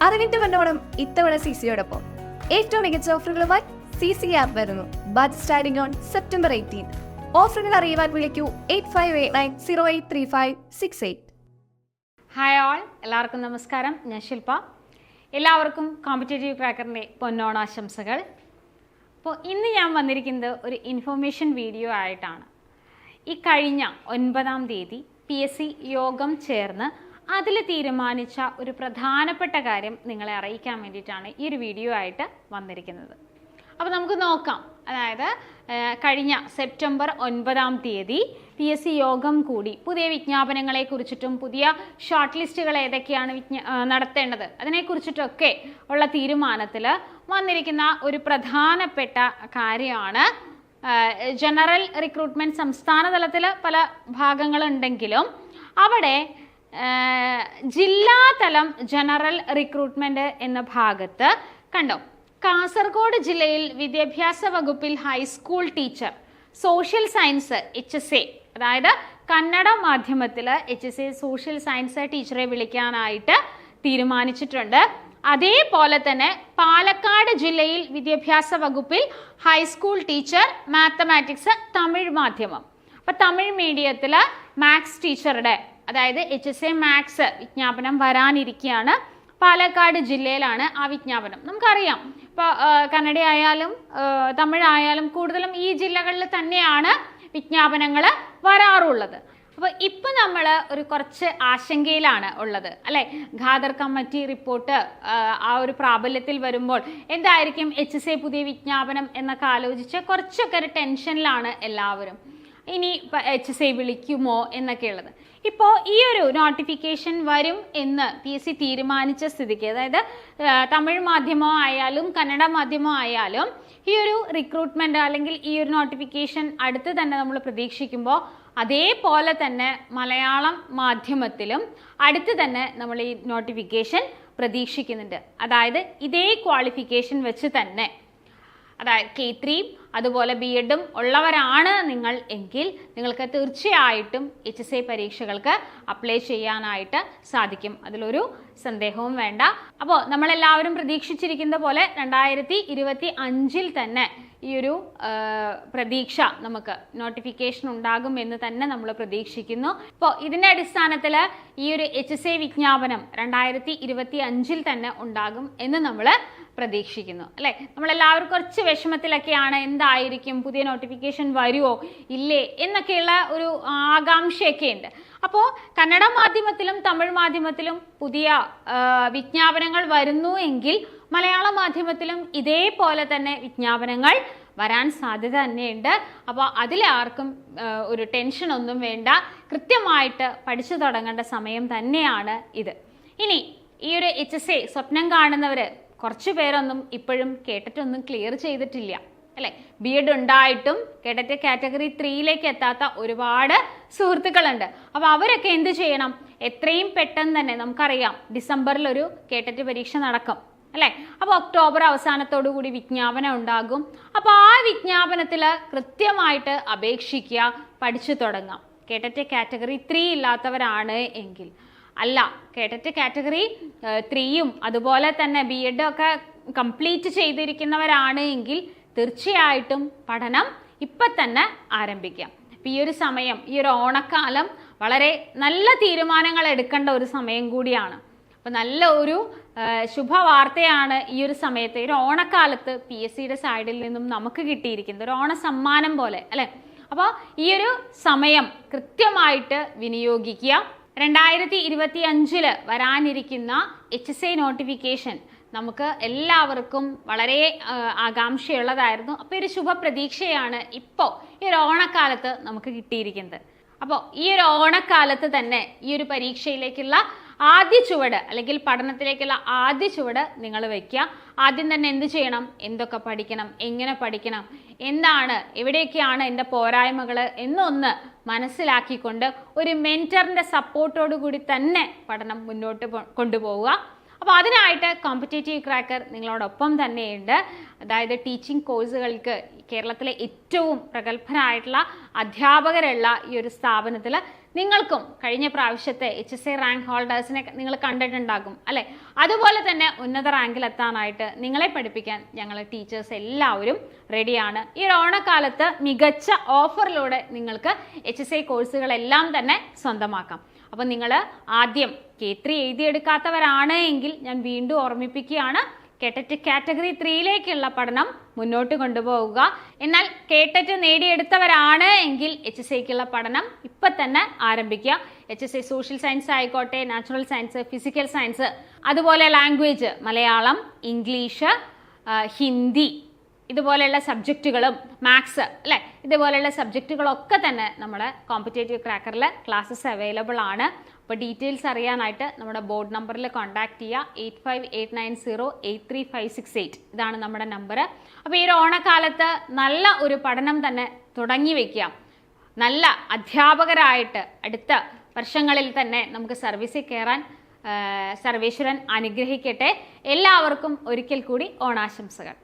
അറിവിന്റെ പൊന്നോണം ഇത്തവണ CC-യോടൊപ്പം ഏറ്റവും മികച്ച ഓഫറുകളുമായി CC ആപ്പ് വരുന്നു. Budget starting on September 18. ഓഫറുകൾ അറിയുവാൻ വിളിക്കൂ 8589083568. ഹായ് ഓൾ, എല്ലാവർക്കും നമസ്കാരം. ഞാൻ ശില്പ. എല്ലാവർക്കും കോമ്പറ്റേറ്റീവ് ക്രാക്കറിൻ്റെ പൊന്നോണാശംസകൾ. അപ്പോൾ ഇന്ന് ഞാൻ വന്നിരിക്കുന്നത് ഒരു ഇൻഫോർമേഷൻ വീഡിയോ ആയിട്ടാണ്. ഈ കഴിഞ്ഞ 9-ാം തീയതി PSC യോഗം ചേർന്ന് അതിൽ തീരുമാനിച്ച ഒരു പ്രധാനപ്പെട്ട കാര്യം നിങ്ങളെ അറിയിക്കാൻ വേണ്ടിയിട്ടാണ് ഈ ഒരു വീഡിയോ ആയിട്ട് വന്നിരിക്കുന്നത്. അപ്പോൾ നമുക്ക് നോക്കാം. അതായത് കഴിഞ്ഞ സെപ്റ്റംബർ 9-ാം തീയതി PSC യോഗം കൂടി പുതിയ വിജ്ഞാപനങ്ങളെ കുറിച്ചിട്ടും പുതിയ ഷോർട്ട് ലിസ്റ്റുകൾ ഏതൊക്കെയാണ് നടത്തേണ്ടത് അതിനെക്കുറിച്ചിട്ടൊക്കെ ഉള്ള തീരുമാനത്തിൽ വന്നിരിക്കുന്ന ഒരു പ്രധാനപ്പെട്ട കാര്യമാണ് ജനറൽ റിക്രൂട്ട്മെൻറ്റ്. സംസ്ഥാന തലത്തിൽ പല ഭാഗങ്ങളുണ്ടെങ്കിലും അവിടെ ജില്ലാതലം ജനറൽ റിക്രൂട്ട്മെൻറ്റ് എന്ന ഭാഗത്ത് കണ്ടോ, കാസർഗോഡ് ജില്ലയിൽ വിദ്യാഭ്യാസ വകുപ്പിൽ high school teacher social science HSA, അതായത് കന്നഡ മാധ്യമത്തിൽ HSA സോഷ്യൽ സയൻസ് ടീച്ചറെ വിളിക്കാനായിട്ട് തീരുമാനിച്ചിട്ടുണ്ട്. അതേപോലെ തന്നെ പാലക്കാട് ജില്ലയിൽ വിദ്യാഭ്യാസ വകുപ്പിൽ ഹൈസ്കൂൾ ടീച്ചർ മാത്തമാറ്റിക്സ് തമിഴ് മാധ്യമം. അപ്പം തമിഴ് മീഡിയത്തിൽ മാത്സ് ടീച്ചറുടെ, അതായത് HSA മാത്സ് വിജ്ഞാപനം വരാനിരിക്കുകയാണ്. പാലക്കാട് ജില്ലയിലാണ് ആ വിജ്ഞാപനം. നമുക്കറിയാം, ഇപ്പോൾ കന്നഡ ആയാലും തമിഴായാലും കൂടുതലും ഈ ജില്ലകളിൽ തന്നെയാണ് വിജ്ഞാപനങ്ങൾ വരാറുള്ളത്. അപ്പോൾ ഇപ്പം നമ്മൾ ഒരു കുറച്ച് ആശങ്കയിലാണ് ഉള്ളത്, അല്ലേ? ഖാദർ കമ്മിറ്റി റിപ്പോർട്ട് ആ ഒരു പ്രാബല്യത്തിൽ വരുമ്പോൾ എന്തായിരിക്കും HSA പുതിയ വിജ്ഞാപനം എന്നൊക്കെ ആലോചിച്ച് കുറച്ചൊക്കെ ഒരു ടെൻഷനിലാണ് എല്ലാവരും. ഇനി HSA വിളിക്കുമോ എന്നൊക്കെയുള്ളത്. ഇപ്പോൾ ഈ ഒരു നോട്ടിഫിക്കേഷൻ വരും എന്ന് PSC തീരുമാനിച്ച സ്ഥിതിക്ക്, അതായത് തമിഴ് മാധ്യമം ആയാലും കന്നഡ മാധ്യമം ആയാലും ഈ ഒരു റിക്രൂട്ട്മെൻറ്റ് അല്ലെങ്കിൽ ഈ ഒരു നോട്ടിഫിക്കേഷൻ അടുത്ത് തന്നെ നമ്മൾ പ്രതീക്ഷിക്കുമ്പോൾ അതേപോലെ തന്നെ മലയാളം മാധ്യമത്തിലും അടുത്ത് തന്നെ നമ്മൾ ഈ നോട്ടിഫിക്കേഷൻ പ്രതീക്ഷിക്കുന്നുണ്ട്. അതായത് ഇതേ ക്വാളിഫിക്കേഷൻ വെച്ച് തന്നെ, അതായത് K3 അതുപോലെ B.Ed ഉള്ളവരാണ് നിങ്ങൾ എങ്കിൽ നിങ്ങൾക്ക് തീർച്ചയായിട്ടും HSA പരീക്ഷകൾക്ക് അപ്ലൈ ചെയ്യാനായിട്ട് സാധിക്കും. അതിലൊരു സന്ദേഹവും വേണ്ട. അപ്പോൾ നമ്മളെല്ലാവരും പ്രതീക്ഷിച്ചിരിക്കുന്ന പോലെ 2025 തന്നെ ഈ ഒരു പ്രതീക്ഷ നമുക്ക് നോട്ടിഫിക്കേഷൻ ഉണ്ടാകുമെന്ന് തന്നെ നമ്മൾ പ്രതീക്ഷിക്കുന്നു. ഇപ്പോൾ ഇതിൻ്റെ അടിസ്ഥാനത്തിൽ ഈ ഒരു HSA വിജ്ഞാപനം 2025 തന്നെ ഉണ്ടാകും എന്ന് നമ്മൾ പ്രതീക്ഷിക്കുന്നു, അല്ലേ? നമ്മളെല്ലാവരും കുറച്ച് വിഷമത്തിലൊക്കെയാണ്, എന്തായിരിക്കും, പുതിയ നോട്ടിഫിക്കേഷൻ വരുമോ ഇല്ലേ എന്നൊക്കെയുള്ള ഒരു ആകാംക്ഷയൊക്കെ ഉണ്ട്. അപ്പോൾ കന്നഡ മാധ്യമത്തിലും തമിഴ് മാധ്യമത്തിലും പുതിയ വിജ്ഞാപനങ്ങൾ വരുന്നു എങ്കിൽ മലയാള മാധ്യമത്തിലും ഇതേപോലെ തന്നെ വിജ്ഞാപനങ്ങൾ വരാൻ സാധ്യത തന്നെയുണ്ട്. അപ്പോൾ അതിലാർക്കും ഒരു ടെൻഷനൊന്നും വേണ്ട. കൃത്യമായിട്ട് പഠിച്ചു തുടങ്ങേണ്ട സമയം തന്നെയാണ് ഇത്. ഇനി ഈ ഒരു HSA സ്വപ്നം കാണുന്നവർ കുറച്ച് പേരൊന്നും ഇപ്പോഴും കേട്ടിട്ടൊന്നും ക്ലിയർ ചെയ്തിട്ടില്ല, അല്ലേ? B.Ed ഉണ്ടായിട്ടും കേട്ടറ്റ് കാറ്റഗറി 3യിലേക്ക് എത്താത്ത ഒരുപാട് സുഹൃത്തുക്കളുണ്ട്. അപ്പോൾ അവരൊക്കെ എന്ത് ചെയ്യണം? എത്രയും പെട്ടെന്ന് തന്നെ, നമുക്കറിയാം ഡിസംബറിൽ ഒരു കേട്ടറ്റ് പരീക്ഷ നടക്കും, അല്ലേ? അപ്പോൾ ഒക്ടോബർ അവസാനത്തോടു കൂടി വിജ്ഞാപനം ഉണ്ടാകും. അപ്പോൾ ആ വിജ്ഞാപനത്തിൽ കൃത്യമായിട്ട് അപേക്ഷിക്കുക, പഠിച്ചു തുടങ്ങാം. കേട്ടറ്റ് കാറ്റഗറി 3 ഇല്ലാത്തവരാണ് എങ്കിൽ. അല്ല, കേട്ടറ്റ് കാറ്റഗറി 3യും അതുപോലെ തന്നെ B.Ed ഒക്കെ കംപ്ലീറ്റ് ചെയ്തിരിക്കുന്നവരാണ് എങ്കിൽ തീർച്ചയായിട്ടും പഠനം ഇപ്പം തന്നെ ആരംഭിക്കാം. ഈ ഒരു സമയം, ഈ ഒരു ഓണക്കാലം വളരെ നല്ല തീരുമാനങ്ങൾ എടുക്കേണ്ട ഒരു സമയം കൂടിയാണ്. അപ്പോൾ നല്ല ഒരു ശുഭവാർത്തയാണ് ഈ ഒരു സമയത്ത്, ഒരു ഓണക്കാലത്ത് PSCയുടെ സൈഡിൽ നിന്നും നമുക്ക് കിട്ടിയിരിക്കുന്നത് ഒരു ഓണ സമ്മാനം പോലെ, അല്ലേ? അപ്പോൾ ഈ ഒരു സമയം കൃത്യമായിട്ട് വിനിയോഗിക്കുക. 2025 വരാനിരിക്കുന്ന HSA നോട്ടിഫിക്കേഷൻ നമുക്ക് എല്ലാവർക്കും വളരെ ആകാംക്ഷയുള്ളതായിരുന്നു. അപ്പോൾ ഒരു ശുഭപ്രതീക്ഷയാണ് ഇപ്പോൾ ഈ ഒരു ഓണക്കാലത്ത് നമുക്ക് കിട്ടിയിരിക്കുന്നത്. അപ്പോൾ ഈ ഒരു ഓണക്കാലത്ത് തന്നെ ഈ ഒരു പരീക്ഷയിലേക്കുള്ള ആദ്യ ചുവട് അല്ലെങ്കിൽ പഠനത്തിലേക്കുള്ള ആദ്യ ചുവട് നിങ്ങൾ വയ്ക്കുക. ആദ്യം തന്നെ എന്ത് ചെയ്യണം, എന്തൊക്കെ പഠിക്കണം, എങ്ങനെ പഠിക്കണം, എന്താണ്, എവിടെയൊക്കെയാണ് എൻ്റെ പോരായ്മകൾ എന്നൊന്ന് മനസ്സിലാക്കിക്കൊണ്ട് ഒരു മെൻറ്ററിൻ്റെ സപ്പോർട്ടോടു കൂടി തന്നെ പഠനം മുന്നോട്ട് കൊണ്ടുപോവുക. അപ്പോൾ അതിനായിട്ട് കോമ്പറ്റേറ്റീവ് ക്രാക്കർ നിങ്ങളോടൊപ്പം തന്നെയുണ്ട്. അതായത് ടീച്ചിങ് കോഴ്സുകൾക്ക് കേരളത്തിലെ ഏറ്റവും പ്രഗത്ഭരായിട്ടുള്ള അധ്യാപകരുള്ള ഈ ഒരു സ്ഥാപനത്തിൽ നിങ്ങൾക്കും കഴിഞ്ഞ പ്രാവശ്യത്തെ HSA റാങ്ക് ഹോൾഡേഴ്സിനെ നിങ്ങൾ കണ്ടിട്ടുണ്ടാകും അല്ലേ? അതുപോലെ തന്നെ ഉന്നത റാങ്കിലെത്താനായിട്ട് നിങ്ങളെ പഠിപ്പിക്കാൻ ഞങ്ങൾ ടീച്ചേഴ്സ് എല്ലാവരും റെഡിയാണ്. ഈ ഓണക്കാലത്ത് മികച്ച ഓഫറിലൂടെ നിങ്ങൾക്ക് HSA കോഴ്സുകളെല്ലാം തന്നെ സ്വന്തമാക്കാം. അപ്പോൾ നിങ്ങൾ ആദ്യം K3 എഴുതിയെടുക്കാത്തവരാണ് എങ്കിൽ ഞാൻ വീണ്ടും ഓർമ്മിപ്പിക്കുകയാണ്, കേട്ടറ്റ് കാറ്റഗറി 3യിലേക്കുള്ള പഠനം മുന്നോട്ട് കൊണ്ടുപോവുക. എന്നാൽ കേട്ടറ്റ് നേടിയെടുത്തവരാണ് എങ്കിൽ HSAക്കുള്ള പഠനം ഇപ്പം തന്നെ ആരംഭിക്കുക. HSA സോഷ്യൽ സയൻസ് ആയിക്കോട്ടെ, നാച്ചുറൽ സയൻസ്, ഫിസിക്കൽ സയൻസ്, അതുപോലെ ലാംഗ്വേജ് മലയാളം, ഇംഗ്ലീഷ്, ഹിന്ദി ഇതുപോലെയുള്ള സബ്ജക്റ്റുകളും മാത്സ് അല്ലേ, ഇതുപോലെയുള്ള സബ്ജക്റ്റുകളൊക്കെ തന്നെ നമ്മുടെ കോമ്പറ്റേറ്റീവ് ക്രാക്കറിൽ ക്ലാസ്സസ് അവൈലബിൾ ആണ്. അപ്പോൾ ഡീറ്റെയിൽസ് അറിയാനായിട്ട് നമ്മുടെ ബോർഡ് നമ്പറിൽ കോൺടാക്ട് ചെയ്യുക. 8589083568 ഇതാണ് നമ്മുടെ നമ്പർ. അപ്പോൾ ഈ ഒരു ഓണക്കാലത്ത് നല്ല ഒരു പഠനം തന്നെ തുടങ്ങി വയ്ക്കുക. നല്ല അധ്യാപകരായിട്ട് അടുത്ത വർഷങ്ങളിൽ തന്നെ നമുക്ക് സർവീസിൽ കയറാൻ സർവേശ്വരൻ അനുഗ്രഹിക്കട്ടെ. എല്ലാവർക്കും ഒരിക്കൽ കൂടി ഓണാശംസകൾ.